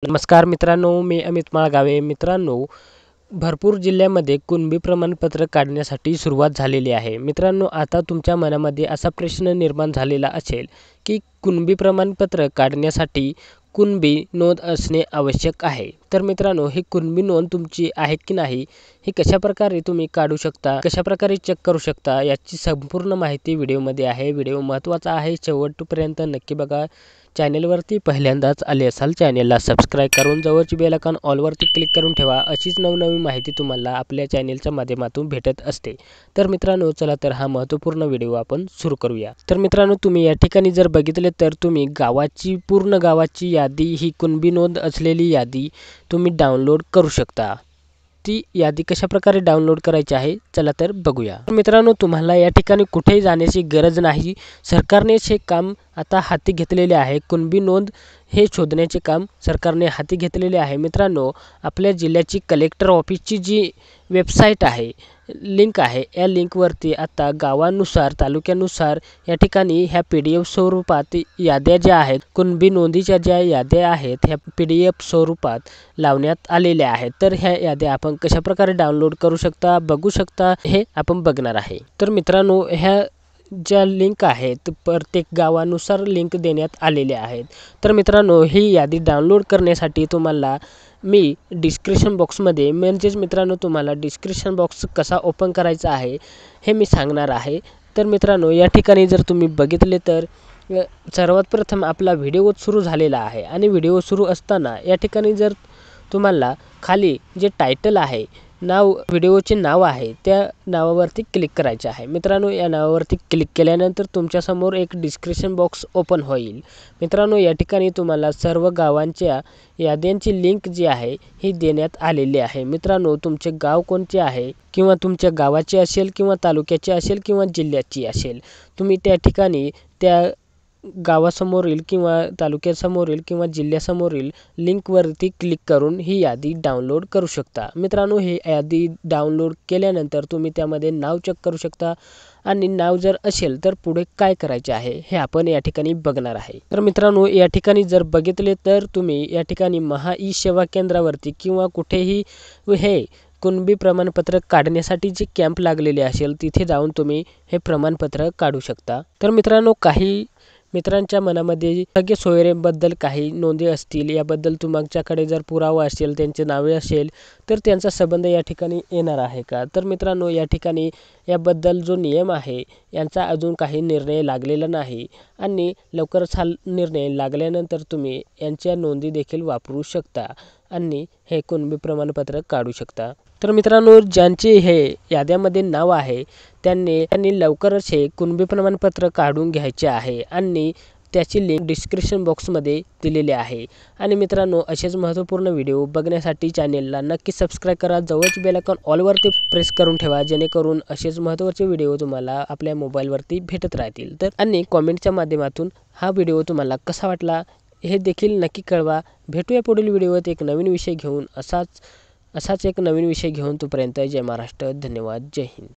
नमस्कार मित्रांनो, मी अमित माळगावे. मित्रांनो, भरपूर जिल्ह्यामध्ये कुणबी प्रमाणपत्र काढण्यासाठी सुरुवात झालेली आहे. मित्रांनो, आता तुमच्या मनामध्ये असा प्रश्न निर्माण झालेला असेल की कुणबी प्रमाणपत्र काढण्यासाठी कुणबी नोंद असणे आवश्यक आहे. तर मित्रांनो, ही कुणबी नोंद तुमची आहे की नाही, हे कशाप्रकारे तुम्ही काढू शकता, कशाप्रकारे चेक करू शकता, याची संपूर्ण माहिती व्हिडिओमध्ये आहे. व्हिडिओ महत्त्वाचा आहे, शेवटपर्यंत नक्की बघा. चॅनेलवरती पहिल्यांदाच आले असाल, चॅनेलला सबस्क्राईब करून जवळची बेल आयकॉन ऑलवरती क्लिक करून ठेवा. अशीच नवनवीन माहिती तुम्हाला आपल्या चॅनेलच्या माध्यमातून भेटत असते. तर मित्रांनो, चला तर हा महत्त्वपूर्ण व्हिडिओ आपण सुरू करूया. तर मित्रांनो, तुम्ही या ठिकाणी जर बघितले तर तुम्ही पूर्ण गावाची यादी, ही कुणबी नोंद असलेली यादी तुम्ही डाउनलोड करू शकता. ती यादी कशाप्रकारे डाउनलोड करायची आहे, चला तर बघूया. तर मित्रांनो, तुम्हाला या ठिकाणी कुठेही जाण्याची गरज नाही. सरकारनेच हे काम आता हाती घेतलेले आहे. कुणबी नोंद हे शोधण्याचे काम सरकारने हाती घेतलेले आहे. मित्रांनो, आपल्या जिल्ह्याची कलेक्टर ऑफिसची जी वेबसाईट आहे, लिंक आहे, या लिंकवरती आता गावानुसार, तालुक्यानुसार या ठिकाणी ह्या PDF स्वरूपात याद्या ज्या आहेत, कुणबी नोंदीच्या ज्या याद्या आहेत, ह्या PDF स्वरूपात लावण्यात आलेल्या आहेत. तर ह्या याद्या आपण कशाप्रकारे डाउनलोड करू शकता, बघू शकता, हे आपण बघणार आहे. तर मित्रांनो, ह्या ज्या लिंक आहेत, प्रत्येक गावानुसार लिंक देण्यात आलेल्या आहेत. तर मित्रांनो, ही यादी डाउनलोड करण्यासाठी तुम्हाला मी डिस्क्रिप्शन बॉक्समध्ये, म्हणजेच मित्रांनो, तुम्हाला डिस्क्रिप्शन बॉक्स कसा ओपन करायचा आहे हे मी सांगणार आहे. तर मित्रांनो, या ठिकाणी जर तुम्ही बघितले तर सर्वात प्रथम आपला व्हिडिओ सुरू झालेला आहे आणि व्हिडिओ सुरू असताना या ठिकाणी जर तुम्हाला खाली जे टायटल आहे, व्हिडिओचे नाव आहे, त्या नावावरती क्लिक करायचे आहे. मित्रांनो, या नावावरती क्लिक केल्यानंतर तुमच्यासमोर एक डिस्क्रिप्शन बॉक्स ओपन होईल. मित्रांनो, या ठिकाणी तुम्हाला सर्व गावांच्या याद्यांची लिंक जी आहे ही देण्यात आलेली आहे. मित्रांनो, तुमचे गाव कोणते आहे, किंवा तुमच्या गावाचे असेल, किंवा तालुक्याचे असेल, किंवा जिल्ह्याची असेल, तुम्ही त्या ठिकाणी त्या गावासमोरील किंवा तालुक्यासमोरील किंवा जिल्ह्यासमोरील लिंकवरती क्लिक करून ही यादी डाउनलोड करू शकता. मित्रांनो, ही यादी डाउनलोड केल्यानंतर तुम्ही त्यामध्ये नाव चेक करू शकता आणि नाव जर असेल तर पुढे काय करायचे आहे हे आपण या ठिकाणी बघणार आहे. तर मित्रांनो, या ठिकाणी जर बघितले तर तुम्ही या ठिकाणी महा सेवा केंद्रावरती किंवा कुठेही हे कुणबी प्रमाणपत्र काढण्यासाठी जे कॅम्प लागलेले असेल, तिथे जाऊन तुम्ही हे प्रमाणपत्र काढू शकता. तर मित्रांनो, काही मित्रांच्या मनामध्ये सगळे सोयरेबद्दल काही नोंदी असतील, याबद्दल तुमच्याकडे जर पुरावा असेल, त्यांचे नावे असेल, तर त्यांचा संबंध या ठिकाणी येणार आहे का? तर मित्रांनो, या ठिकाणी याबद्दल जो नियम आहे यांचा अजून काही निर्णय लागलेला नाही आणि लवकरच हा निर्णय लागल्यानंतर तुम्ही यांच्या नोंदी देखील वापरू शकता आणि हे कुणबी प्रमाणपत्र काढू शकता. तर मित्रांनो, ज्यांचे हे याद्यामध्ये नाव आहे त्यांनी लवकरच हे कुणबी प्रमाणपत्र काढून घ्यायचे आहे आणि त्याची लिंक डिस्क्रिप्शन बॉक्समध्ये दिलेली आहे. आणि मित्रांनो, असेच महत्त्वपूर्ण व्हिडिओ बघण्यासाठी चॅनेलला नक्की सबस्क्राईब करा. जवळच बेल आयकॉन ऑलवरती प्रेस करून ठेवा, जेणेकरून असेच महत्त्वाचे व्हिडिओ तुम्हाला आपल्या मोबाईलवरती भेटत राहतील. तर आणि कॉमेंटच्या माध्यमातून हा व्हिडिओ तुम्हाला कसा वाटला हे देखील नक्की कळवा. भेटूया पुढील व्हिडिओत एक नवीन विषय घेऊन, असाच एक नवीन विषय घेऊन. तोपर्यंत जय महाराष्ट्र, धन्यवाद, जय हिंद.